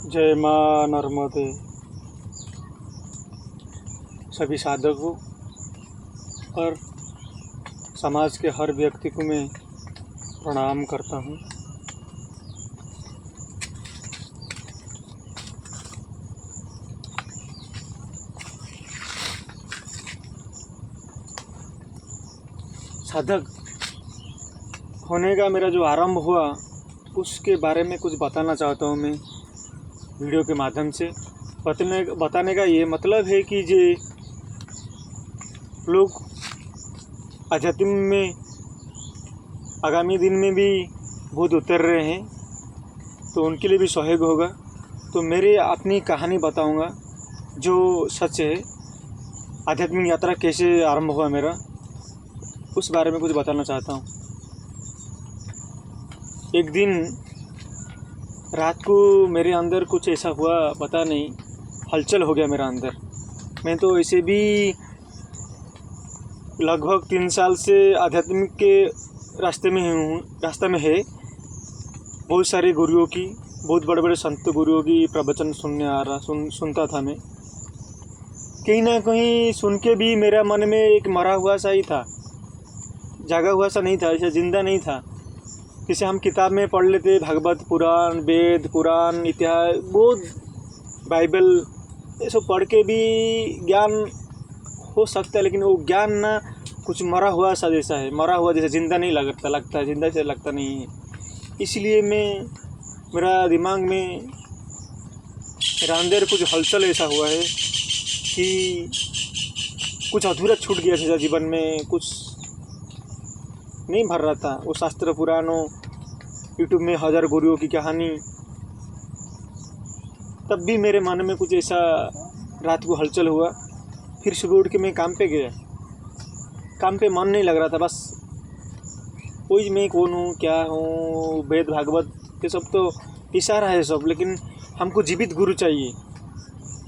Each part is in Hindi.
जय माँ नर्मदे। सभी साधकों और समाज के हर व्यक्ति को मैं प्रणाम करता हूँ। साधक होने का मेरा जो आरंभ हुआ उसके बारे में कुछ बताना चाहता हूँ मैं वीडियो के माध्यम से। बताने का ये मतलब है कि जे लोग आध्यात्म में आगामी दिन में भी बहुत उतर रहे हैं तो उनके लिए भी सहयोग होगा। तो मेरे अपनी कहानी बताऊंगा जो सच है। आध्यात्मिक यात्रा कैसे आरंभ हुआ मेरा, उस बारे में कुछ बताना चाहता हूँ। एक दिन रात को मेरे अंदर कुछ ऐसा हुआ, पता नहीं, हलचल हो गया मेरा अंदर। मैं तो ऐसे भी लगभग 3 साल से आध्यात्मिक के रास्ते में है। बहुत सारे गुरुओं की, बहुत बड़े बड़े संत गुरुओं की प्रवचन सुनता था मैं। कहीं ना कहीं सुन के भी मेरा मन में एक मरा हुआ सा ही था, जागा हुआ सा नहीं था, ऐसा जिंदा नहीं था। जैसे हम किताब में पढ़ लेते भागवत पुराण, वेद पुराण, इतिहास, बहुत बाइबल, ये सब पढ़ के भी ज्ञान हो सकता है, लेकिन वो ज्ञान ना कुछ मरा हुआ सा जैसा है, मरा हुआ जैसे जिंदा नहीं लगता है, जिंदा से लगता नहीं है। इसलिए मेरा दिमाग में, मेरा अंदर कुछ हलचल ऐसा हुआ है कि कुछ अधूरा छूट गया जैसा जीवन में, कुछ नहीं भर रहा था। वो शास्त्र पुराणों, यूट्यूब में 1000 गुरुओं की कहानी, तब भी मेरे मन में कुछ ऐसा रात को हलचल हुआ। फिर सुबह उठ के मैं काम पे गया। काम पे मन नहीं लग रहा था, बस कोई मैं कौन हूँ, क्या हूँ, वेद भागवत ये सब तो इशारा है सब, लेकिन हमको जीवित गुरु चाहिए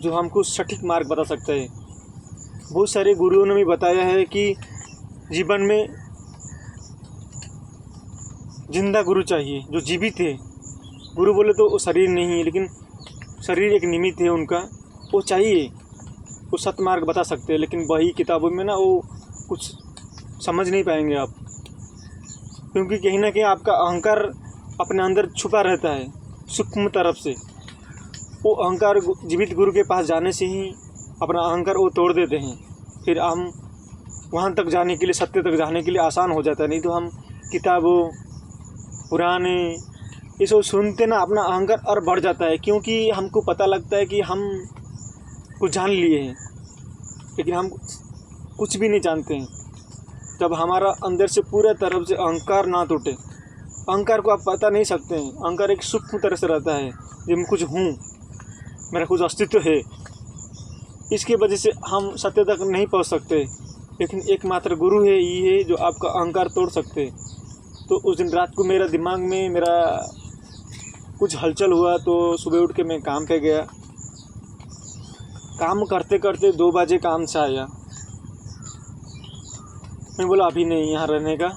जो हमको सटीक मार्ग बता सकता है। बहुत सारे गुरुओं ने भी बताया है कि जीवन में जिंदा गुरु चाहिए जो जीवित है। गुरु बोले तो वो शरीर नहीं है, लेकिन शरीर एक निमित्त है उनका, वो चाहिए, वो सतमार्ग बता सकते हैं। लेकिन वही किताबों में ना वो कुछ समझ नहीं पाएंगे आप, क्योंकि कहीं ना कहीं आपका अहंकार अपने अंदर छुपा रहता है सूक्ष्म तरफ से। वो अहंकार जीवित गुरु के पास जाने से ही अपना अहंकार वो तोड़ देते हैं। फिर हम वहाँ तक जाने के लिए, सत्य तक जाने के लिए आसान हो जाता है। नहीं तो हम किताबों, पुराने, ये सब सुनते ना अपना अहंकार और बढ़ जाता है, क्योंकि हमको पता लगता है कि हम कुछ जान लिए हैं, लेकिन हम कुछ भी नहीं जानते हैं। जब हमारा अंदर से पूरे तरफ से अहंकार ना टूटे, अहंकार को आप पता नहीं सकते हैं। अहंकार एक सूक्ष्म तरह से रहता है, जब मैं कुछ हूँ, मेरा कुछ अस्तित्व है, इसकी वजह से हम सत्य तक नहीं पहुँच सकते। लेकिन एकमात्र गुरु है, ये है जो आपका अहंकार तोड़ सकते। तो उस दिन रात को मेरा दिमाग में मेरा कुछ हलचल हुआ, तो सुबह उठ के मैं काम पे गया। काम करते करते 2 बजे काम से आया। मैं बोला अभी नहीं यहाँ रहने का,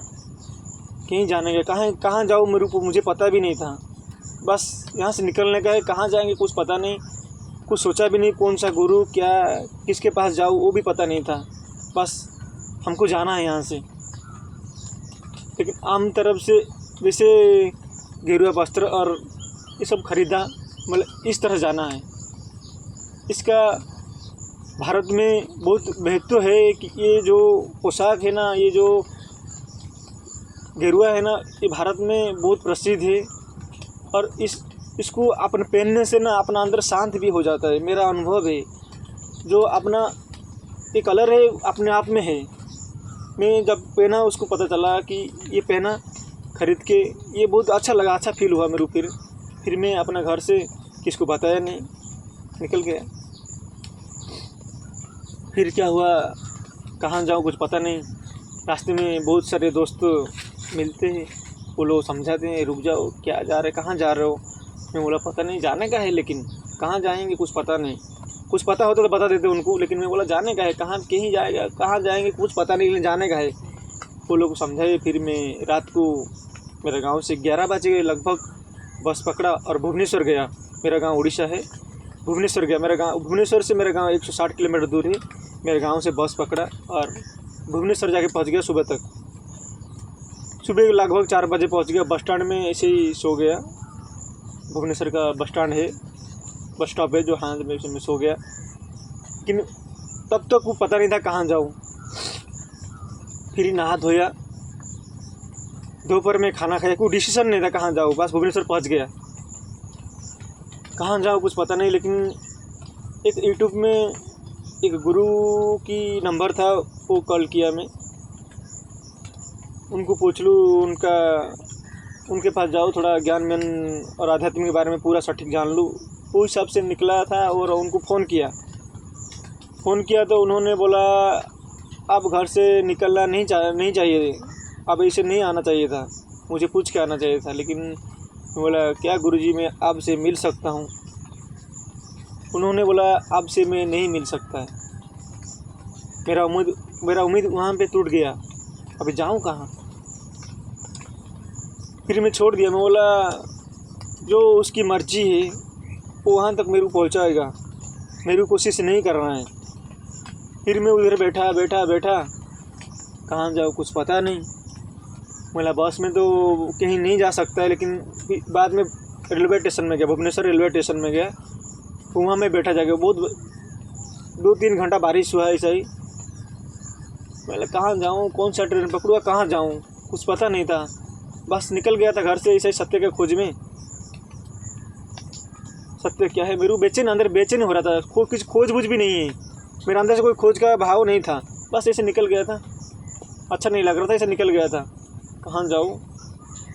कहीं जाने का, कहाँ जाऊँ मेरे को मुझे पता भी नहीं था। बस यहाँ से निकलने का है, कहाँ जाएंगे कुछ पता नहीं, कुछ सोचा भी नहीं, कौन सा गुरु, क्या, किसके पास जाऊँ वो भी पता नहीं था। बस हमको जाना है यहाँ से। लेकिन आम तरफ से जैसे गेरुआ वस्त्र और ये सब खरीदा, मतलब इस तरह जाना है। इसका भारत में बहुत महत्व है कि ये जो पोशाक है ना, ये जो गेरुआ है ना, ये भारत में बहुत प्रसिद्ध है। और इसको अपन पहनने से ना अपना अंदर शांत भी हो जाता है। मेरा अनुभव है, जो अपना ये कलर है अपने आप में है। मैं जब पहना उसको पता चला कि ये पहना खरीद के, ये बहुत अच्छा लगा, अच्छा फील हुआ मेरे को। फिर मैं अपना घर से किसको बताया नहीं, निकल गया। फिर क्या हुआ, कहाँ जाऊँ कुछ पता नहीं। रास्ते में बहुत सारे दोस्त मिलते हैं, वो लोग समझाते हैं रुक जाओ, क्या जा रहे, कहाँ जा रहे हो। मैं बोला पता नहीं, जाने का है, लेकिन कहाँ जाएंगे कुछ पता नहीं। कुछ पता होता तो बता देते उनको, लेकिन मैं बोला जाने का है, कहाँ कहीं जाएगा, कहाँ जाएंगे कुछ पता नहीं, लेकिन जाने का है। वो लोग समझाए। फिर मैं रात को, मेरे गांव से 11 बजे लगभग बस पकड़ा और भुवनेश्वर गया। मेरा गांव उड़ीसा है, भुवनेश्वर गया। मेरा गांव भुवनेश्वर से मेरा गांव 160 किलोमीटर दूर है। मेरे गांव से बस पकड़ा और भुवनेश्वर जाके पहुंच गया सुबह तक। सुबह लगभग 4 बजे पहुंच गया। बस स्टैंड में ऐसे ही सो गया। भुवनेश्वर का बस स्टैंड है, बस स्टॉप है जो, हाँ मैं उसमें सो गया। लेकिन तब तक वो पता नहीं था कहाँ जाऊँ। फिर नहा धोया, दोपहर में खाना खाया, कोई डिसीजन नहीं था कहाँ जाऊँ। बस भुवनेश्वर पहुँच गया, कहाँ जाऊँ कुछ पता नहीं। लेकिन एक यूट्यूब में एक गुरु की नंबर था, वो कॉल किया मैं, उनको पूछ लूँ, उनके पास जाओ, थोड़ा ज्ञान में और आध्यात्म के बारे में पूरा सटीक जान लूँ। वो हिसाब से निकला था और उनको फ़ोन किया तो उन्होंने बोला अब घर से निकलना नहीं चाहिए, अब ऐसे नहीं आना चाहिए था, मुझे पूछ के आना चाहिए था। लेकिन बोला क्या गुरुजी मैं आपसे मिल सकता हूँ? उन्होंने बोला आपसे मैं नहीं मिल सकता है। मेरा उम्मीद वहाँ पे टूट गया। अभी जाऊँ कहाँ? फिर मैं छोड़ दिया। मैं बोला जो उसकी मर्जी है वो वहाँ तक मेरे को पहुँचाएगा, मेरी कोशिश नहीं करना है। फिर मैं उधर बैठा कहाँ जाऊँ कुछ पता नहीं। बोला बस में तो कहीं नहीं जा सकता है। लेकिन बाद में रेलवे स्टेशन में गया, भुवनेश्वर रेलवे स्टेशन में गया, वहाँ मैं बैठा जाके बहुत 2-3 घंटा बारिश हुआ ऐसा ही। मैं कहाँ जाऊँ, कौन सा ट्रेन पकड़ूँ, कहाँ जाऊँ कुछ पता नहीं था। बस निकल गया था घर से ऐसे ही सत्य के खोज में। सत्य क्या है, मेरे को अंदर बेचैन हो रहा था। कुछ खोज भी नहीं है मेरे अंदर से, कोई खोज का भाव नहीं था। बस ऐसे निकल गया था, अच्छा नहीं लग रहा था, ऐसे निकल गया था। कहाँ जाऊँ?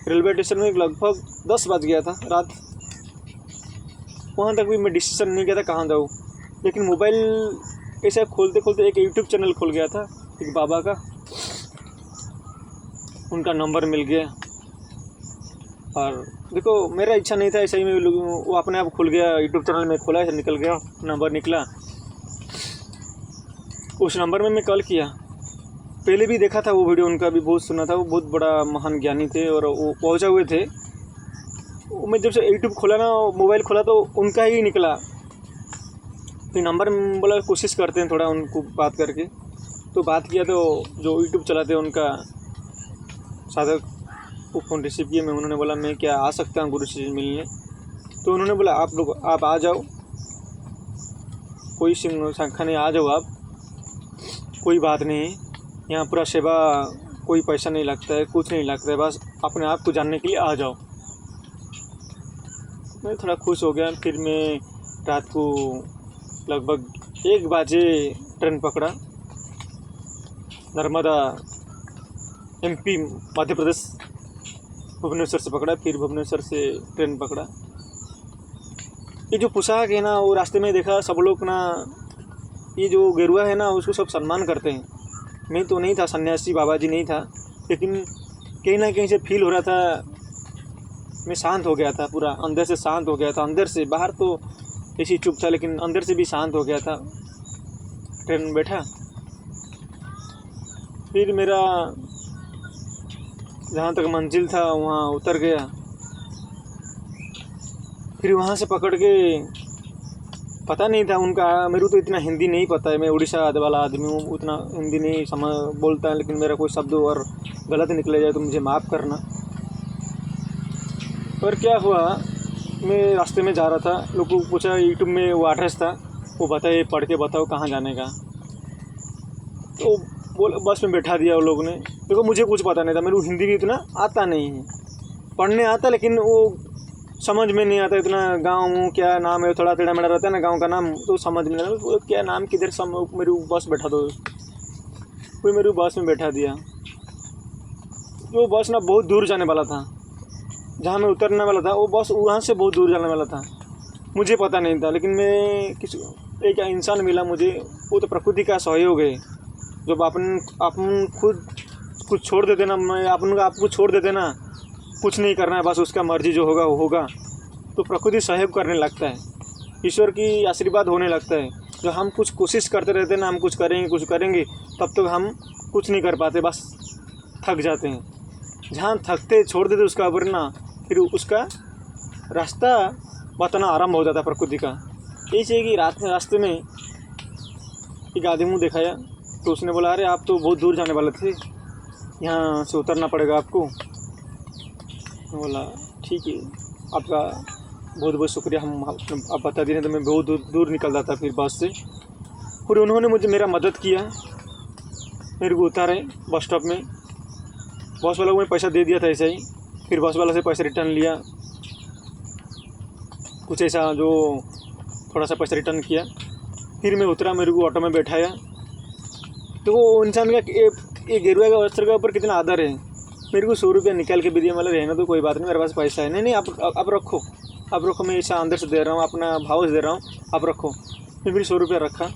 रेलवे स्टेशन में लगभग 10 बज गया था रात। वहाँ तक भी मैं डिसीजन नहीं किया था कहाँ जाऊँ। लेकिन मोबाइल ऐसे खोलते एक यूट्यूब चैनल खुल गया था एक बाबा का, उनका नंबर मिल गया। और देखो मेरा इच्छा नहीं था, ऐसे ही वो अपने आप खुल गया। यूट्यूब चैनल में खोला, ऐसे निकल गया, नंबर निकला। उस नंबर में मैं कॉल किया। पहले भी देखा था वो वीडियो, उनका भी बहुत सुना था। वो बहुत बड़ा महान ज्ञानी थे और वो पहुँचे हुए थे। मैं जब से यूट्यूब खोला ना, मोबाइल खोला तो उनका ही निकला। फिर नंबर बोला कोशिश करते हैं थोड़ा उनको बात करके। तो बात किया तो जो यूट्यूब चलाते हैं उनका साधक वो फ़ोन रिसीव किया। मैं उन्होंने बोला मैं क्या आ सकता हूँ गुरु से मिलने? तो उन्होंने बोला आप आ जाओ, कोई संख्या नहीं, आ जाओ आप, कोई बात नहीं। यहाँ पूरा सेवा, कोई पैसा नहीं लगता है, कुछ नहीं लगता है, बस अपने आप को जानने के लिए आ जाओ। मैं थोड़ा खुश हो गया। फिर मैं रात को लगभग 1 बजे ट्रेन पकड़ा, नर्मदा MP मध्य प्रदेश, भुवनेश्वर से पकड़ा। फिर भुवनेश्वर से ट्रेन पकड़ा। ये जो पोशाक है ना, वो रास्ते में देखा सब लोग ना, ये जो गेरुआ है ना उसको सब सम्मान करते हैं। मैं तो नहीं था, सन्यासी बाबा जी नहीं था, लेकिन कहीं ना कहीं से फील हो रहा था। मैं शांत हो गया था, पूरा अंदर से शांत हो गया था। अंदर से, बाहर तो ऐसी चुप था लेकिन अंदर से भी शांत हो गया था। ट्रेन में बैठा, फिर मेरा जहाँ तक मंजिल था वहाँ उतर गया। फिर वहाँ से पकड़ के, पता नहीं था उनका, मेरे को तो इतना हिंदी नहीं पता है, मैं उड़ीसा वाला आदमी हूँ, उतना हिंदी नहीं समझ बोलता है। लेकिन मेरा कोई शब्द और गलत निकले जाए तो मुझे माफ़ करना। और क्या हुआ, मैं रास्ते में जा रहा था, लोगों को पूछा, यूट्यूब में वो एड्रेस था, वो बताए पढ़ के बताओ कहाँ जाने का। तो बस में बैठा दिया वो लोग ने। देखो मुझे कुछ पता नहीं था, मेरे को हिंदी भी इतना आता नहीं है, पढ़ने आता लेकिन वो समझ में नहीं आता इतना। गाँव क्या नाम है, थोड़ा टेढ़ा मेढ़ा रहता है ना गाँव का नाम, तो समझ में नहीं आता क्या नाम किधर। मेरे बस बैठा दो, कोई मेरे बस में बैठा दिया। वो बस ना बहुत दूर जाने वाला था, जहाँ मैं उतरने वाला था वो बस वहाँ से बहुत दूर जाने वाला था। मुझे पता नहीं था, लेकिन मैं एक इंसान मिला मुझे, वो तो प्रकृति का सहयोग है। जब अपन खुद कुछ छोड़ देते ना, मैं आपको छोड़ देते ना, कुछ नहीं करना है, बस उसका मर्जी जो होगा वो होगा, तो प्रकृति सहयोग करने लगता है, ईश्वर की आशीर्वाद होने लगता है। जो हम कुछ कोशिश करते रहते हैं ना, हम कुछ करेंगे, तब तक हम कुछ नहीं कर पाते, बस थक जाते हैं। जहाँ थकते छोड़ देते उसका वरना, फिर उसका रास्ता बताना आरंभ हो जाता है प्रकृति का। यही चाहिए कि रात में रास्ते में एक आदमी मुँह दिखाया, तो उसने बोला अरे आप तो बहुत दूर जाने वाले थे, यहाँ से उतरना पड़ेगा आपको। बोला ठीक है, आपका बहुत बहुत शुक्रिया, हम आप बता दिए तो मैं बहुत दूर निकल जाता फिर बस से। और उन्होंने मुझे मेरा मदद किया, मेरे को उतारे बस स्टॉप में। बस वाला को मैं पैसा दे दिया था ऐसा ही, फिर बस वाला से पैसा रिटर्न लिया, कुछ ऐसा जो थोड़ा सा पैसा रिटर्न किया। फिर मैं उतरा, मेरे को ऑटो में बैठाया। तो वो इंसान का ये गेरुआ का वस्त्र का ऊपर कितना आदर है। मेरे को 100 रुपया निकाल के भी दिया, मतलब रहना तो कोई बात नहीं, मेरे पास पैसा है। नहीं आप रखो, मैं ऐसा अंदर से दे रहा हूँ, अपना भाव से दे रहा हूँ, आप रखो। मैं फिर 100 रुपया रखा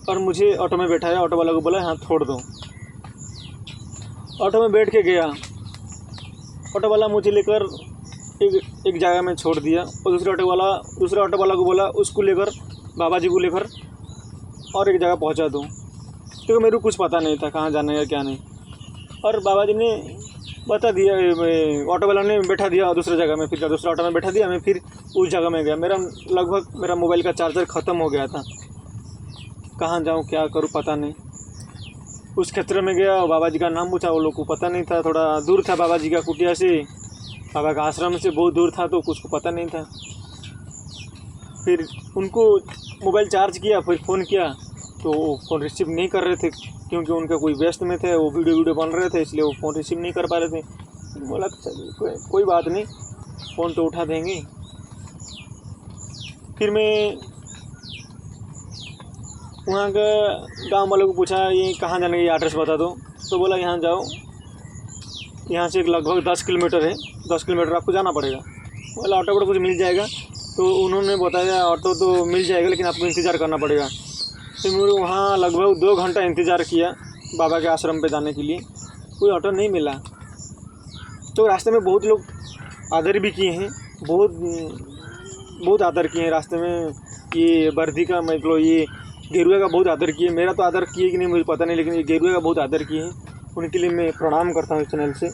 और मुझे ऑटो में बैठाया। ऑटो वाला को बोला हाँ छोड़ दो। ऑटो में बैठ के गया, ऑटो वाला मुझे लेकर एक जगह में छोड़ दिया। और दूसरे ऑटो वाला को बोला उसको लेकर, बाबा जी को लेकर और एक जगह पहुंचा दो, क्योंकि मेरे को कुछ पता नहीं था कहाँ जाना है क्या नहीं। और बाबा जी ने बता दिया, ऑटो वाला ने बैठा दिया दूसरी जगह में, फिर दूसरा ऑटो में बैठा दिया। मैं फिर उस जगह में गया। मेरा मोबाइल का चार्जर ख़त्म हो गया था, कहाँ जाऊँ क्या करूँ पता नहीं। उस क्षेत्र में गया, बाबा जी का नाम पूछा, वो लोग को पता नहीं था, थोड़ा दूर था बाबा जी का कुटिया से, बाबा का आश्रम से बहुत दूर था, तो कुछ को पता नहीं था। फिर उनको मोबाइल चार्ज किया, फिर फ़ोन किया तो वो फ़ोन रिसीव नहीं कर रहे थे, क्योंकि उनका कोई व्यस्त में थे, वो वीडियो बन रहे थे, इसलिए वो फ़ोन रिसीव नहीं कर पा रहे थे। बोला चलिए कोई बात नहीं, फ़ोन तो उठा देंगे। फिर मैं वहाँ का गांव वालों को पूछा ये कहाँ जाने का, ये एड्रेस बता दो। तो बोला यहाँ जाओ, यहाँ से लगभग 10 किलोमीटर है, 10 किलोमीटर आपको जाना पड़ेगा। बोला ऑटो कुछ मिल जाएगा? तो उन्होंने बताया ऑटो तो मिल जाएगा, लेकिन आपको इंतज़ार करना पड़ेगा। फिर मुझे वहाँ लगभग 2 घंटा इंतज़ार किया बाबा के आश्रम पे जाने के लिए, कोई ऑटो नहीं मिला। तो रास्ते में बहुत लोग आदर भी किए हैं, बहुत आदर किए हैं रास्ते में। ये वर्दी का मतलब ये गेरुआ का बहुत आदर किए, मेरा तो आदर किए कि नहीं मुझे पता नहीं, लेकिन ये गेरुआ का बहुत आदर किए हैं, उनके लिए मैं प्रणाम करता हूँ इस चैनल से।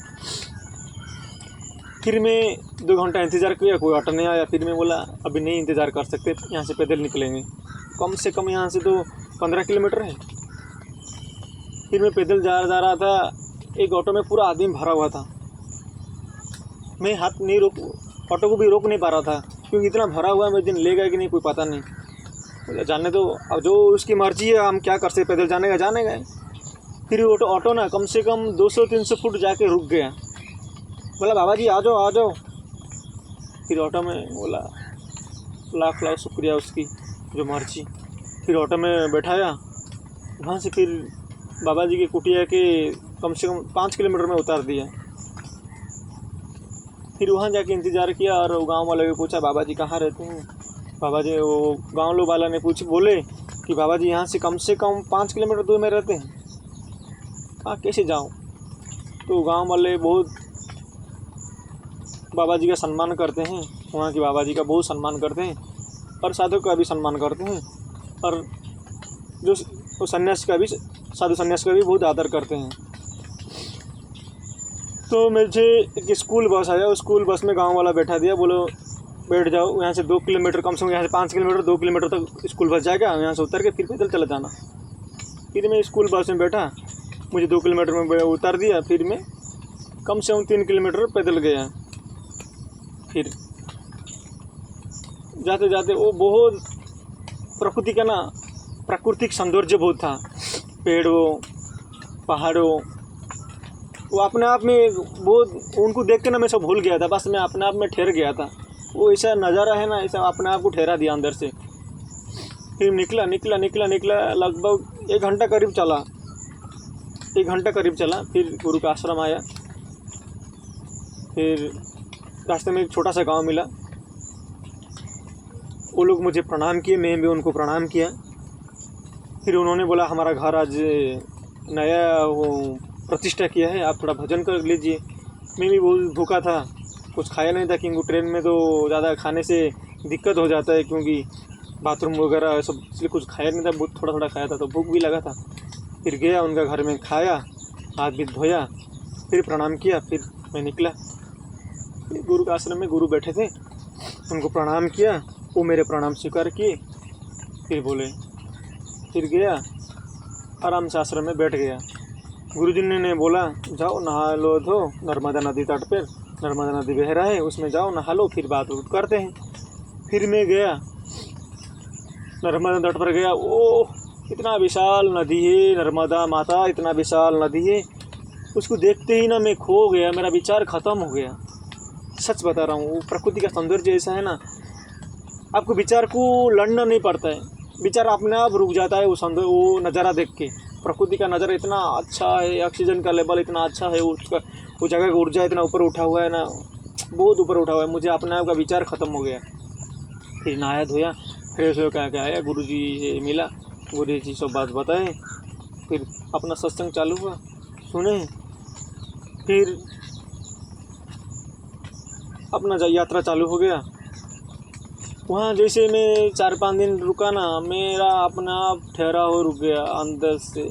फिर मैं 2 घंटा इंतज़ार किया, कोई ऑटो नहीं आया। फिर मैं बोला अभी नहीं इंतज़ार कर सकते, यहाँ से पैदल निकलेंगे, कम से कम यहाँ से तो 15 किलोमीटर है। फिर मैं पैदल जा रहा था, एक ऑटो में पूरा आदमी भरा हुआ था। मैं हाथ नहीं ऑटो को भी रोक नहीं पा रहा था, क्योंकि इतना भरा हुआ है, मैं दिन लेगा कि नहीं कोई पता नहीं। जाने दो, अब जो उसकी मर्जी है, हम क्या कर सकते, पैदल जाने गए। फिर ऑटो ना कम से कम 200-300 फुट जाके रुक गया। बोला बाबा जी आ जाओ। फिर ऑटो में बोला लाख शुक्रिया उसकी जो मर्जी। फिर ऑटो में बैठाया, वहाँ से फिर बाबा जी के कुटिया के कम से कम 5 किलोमीटर में उतार दिया। फिर वहाँ जाके इंतज़ार किया और गांव वाले ने पूछा बाबा जी कहाँ रहते हैं। बाबा जी, वो गांव वाला ने बोले कि बाबा जी यहाँ से कम 5 किलोमीटर दूर में रहते हैं, कैसे जाऊँ। तो गांव वाले बहुत बाबा जी का सम्मान करते हैं, वहाँ के बाबा जी का बहुत सम्मान करते हैं, और साधु का भी सम्मान करते हैं, और जो साधु सन्यास का भी बहुत आदर करते हैं। तो मुझे एक स्कूल बस आया, उस स्कूल बस में गांव वाला बैठा दिया, बोलो बैठ जाओ, यहाँ से 2 किलोमीटर, कम से कम यहाँ से 5 किलोमीटर 2 किलोमीटर तक स्कूल बस जाएगा, यहाँ से उतर के फिर पैदल चला जाना। फिर मैं स्कूल बस में बैठा, मुझे 2 किलोमीटर में उतार दिया। फिर मैं कम से कम 3 किलोमीटर पैदल गया। फिर जाते जाते वो बहुत प्रकृति का प्राकृतिक सौंदर्य बहुत था, पेड़ों पहाड़ों, वो अपने आप में बहुत, उनको देख के मैं सब भूल गया था, बस मैं अपने आप में ठहर गया था। वो ऐसा नज़ारा है ना, ऐसा अपने आप को ठहरा दिया अंदर से। फिर निकला लगभग 1 घंटा करीब चला। फिर गुरु का आश्रम आया। फिर रास्ते में एक छोटा सा गांव मिला, वो लोग मुझे प्रणाम किए, मैं भी उनको प्रणाम किया। फिर उन्होंने बोला हमारा घर आज नया वो प्रतिष्ठा किया है, आप थोड़ा भजन कर लीजिए। मैं भी बहुत भूखा था, कुछ खाया नहीं था, क्योंकि ट्रेन में तो ज़्यादा खाने से दिक्कत हो जाता है, क्योंकि बाथरूम वगैरह सब, इसलिए कुछ खाया नहीं था, बहुत थोड़ा खाया था, तो भूख भी लगा था। फिर गया उनका घर में, खाया, हाथ भी धोया, फिर प्रणाम किया, फिर मैं निकला। गुरु के आश्रम में गुरु बैठे थे, उनको प्रणाम किया, वो मेरे प्रणाम स्वीकार किए। फिर बोले, फिर गया आराम से आश्रम में बैठ गया। गुरुजी ने बोला जाओ नहा लो धो, नर्मदा नदी तट पर नर्मदा नदी बह रहा है, उसमें जाओ नहा लो, फिर बात करते हैं। फिर मैं गया नर्मदा तट पर गया। ओह इतना विशाल नदी है, नर्मदा माता इतना विशाल नदी है, उसको देखते ही ना मैं खो गया, मेरा विचार ख़त्म हो गया। सच बता रहा हूँ, वो प्रकृति का सौंदर्य ऐसा है ना, आपको विचार को लड़ना नहीं पड़ता है, विचार अपने आप रुक जाता है वो नज़ारा देख के। प्रकृति का नज़ारा इतना अच्छा है, ऑक्सीजन का लेवल इतना अच्छा है, उसका वो जगह का ऊर्जा इतना ऊपर उठा हुआ है ना, बहुत ऊपर उठा हुआ है, मुझे अपने आप का विचार ख़त्म हो गया। फिर नहाया धोया, फ्रेश हो क्या आया, गुरुजी से मिला, गुरुजी सब बात बताए, फिर अपना सत्संग चालू हुआ, सुने। फिर अपना यात्रा चालू हो गया। वहाँ जैसे मैं 4-5 दिन रुका ना, मेरा अपना आप ठहराव रुक गया, अंदर से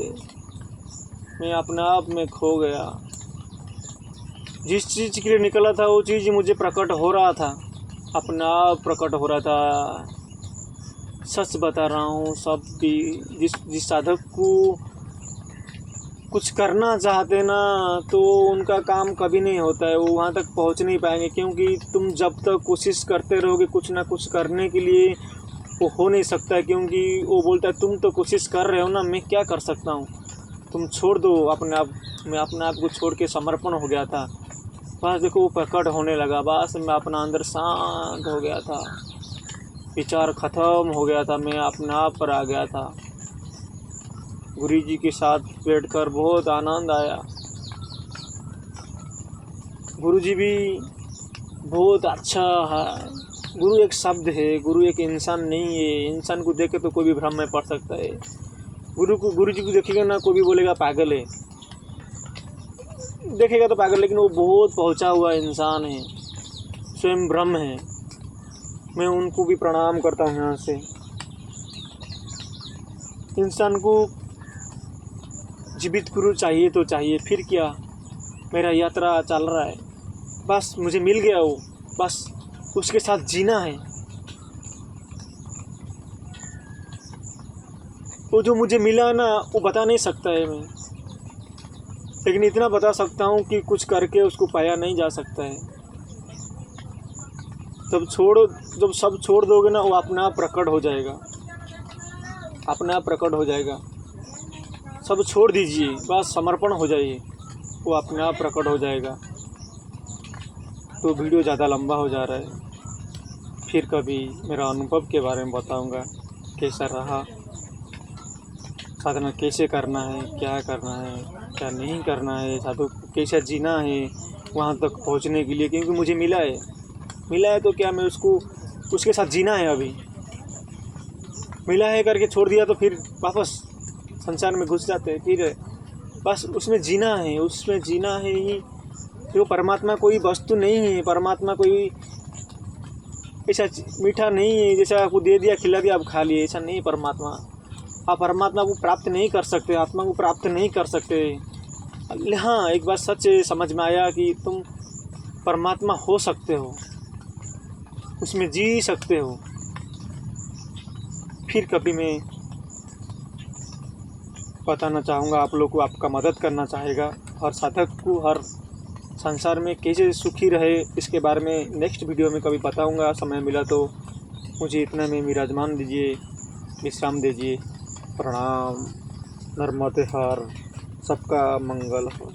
मैं अपने आप में खो गया। जिस चीज़ के लिए निकला था वो चीज़ मुझे प्रकट हो रहा था, अपने आप प्रकट हो रहा था। सच बता रहा हूँ, सब भी जिस साधक को कुछ करना चाहते ना तो उनका काम कभी नहीं होता है, वो वहाँ तक पहुँच नहीं पाएंगे, क्योंकि तुम जब तक कोशिश करते रहोगे कुछ ना कुछ करने के लिए, वो हो नहीं सकता, क्योंकि वो बोलता है तुम तो कोशिश कर रहे हो ना, मैं क्या कर सकता हूँ, तुम छोड़ दो अपने आप। मैं अपने आप को छोड़ के समर्पण हो गया था। बस देखो वो प्रकट होने लगा, बस मैं अपना अंदर शांत हो गया था, विचार ख़त्म हो गया था, मैं अपने आप पर आ गया था। गुरुजी के साथ बैठकर बहुत आनंद आया। गुरुजी भी बहुत अच्छा है। गुरु एक शब्द है, गुरु एक इंसान नहीं है। इंसान को देखे तो कोई भी भ्रम में पड़ सकता है। गुरुजी को देखेगा ना, कोई भी बोलेगा पागल है, देखेगा तो पागल, लेकिन वो बहुत पहुंचा हुआ इंसान है, स्वयं ब्रह्म है। मैं उनको भी प्रणाम करता हूँ यहाँ से। इंसान को जीवित गुरु चाहिए तो चाहिए, फिर क्या, मेरा यात्रा चल रहा है, बस मुझे मिल गया वो, बस उसके साथ जीना है। वो जो मुझे मिला ना वो बता नहीं सकता है मैं, लेकिन इतना बता सकता हूँ कि कुछ करके उसको पाया नहीं जा सकता है। जब सब छोड़ दोगे ना, वो अपने आप प्रकट हो जाएगा, अपने आप प्रकट हो जाएगा। सब छोड़ दीजिए, बस समर्पण हो जाइए, वो अपने आप प्रकट हो जाएगा। तो वीडियो ज़्यादा लंबा हो जा रहा है, फिर कभी मेरा अनुभव के बारे में बताऊंगा, कैसा रहा साधना, कैसे करना है, क्या करना है, क्या नहीं करना है, साधु कैसा जीना है वहाँ तक पहुँचने के लिए। क्योंकि मुझे मिला है तो क्या मैं उसके साथ जीना है। अभी मिला है करके छोड़ दिया तो फिर वापस संसार में घुस जाते हैं, फिर बस उसमें जीना है ही। तो परमात्मा कोई वस्तु नहीं है, परमात्मा कोई ऐसा मीठा नहीं है जैसा आपको दे दिया खिला दिया आप खा लिए, ऐसा नहीं। परमात्मा, आप परमात्मा को प्राप्त नहीं कर सकते, आत्मा को प्राप्त नहीं कर सकते। हाँ, एक बात सच समझ में आया कि तुम परमात्मा हो सकते हो, उसमें जी सकते हो। फिर कभी मैं बताना चाहूँगा आप लोग को, आपका मदद करना चाहेगा। हर साधक को हर संसार में कैसे सुखी रहे, इसके बारे में नेक्स्ट वीडियो में कभी बताऊँगा। समय मिला तो मुझे इतना में विराजमान दीजिए, विश्राम दीजिए। प्रणाम। नर्मदे हर, सबका मंगल हो।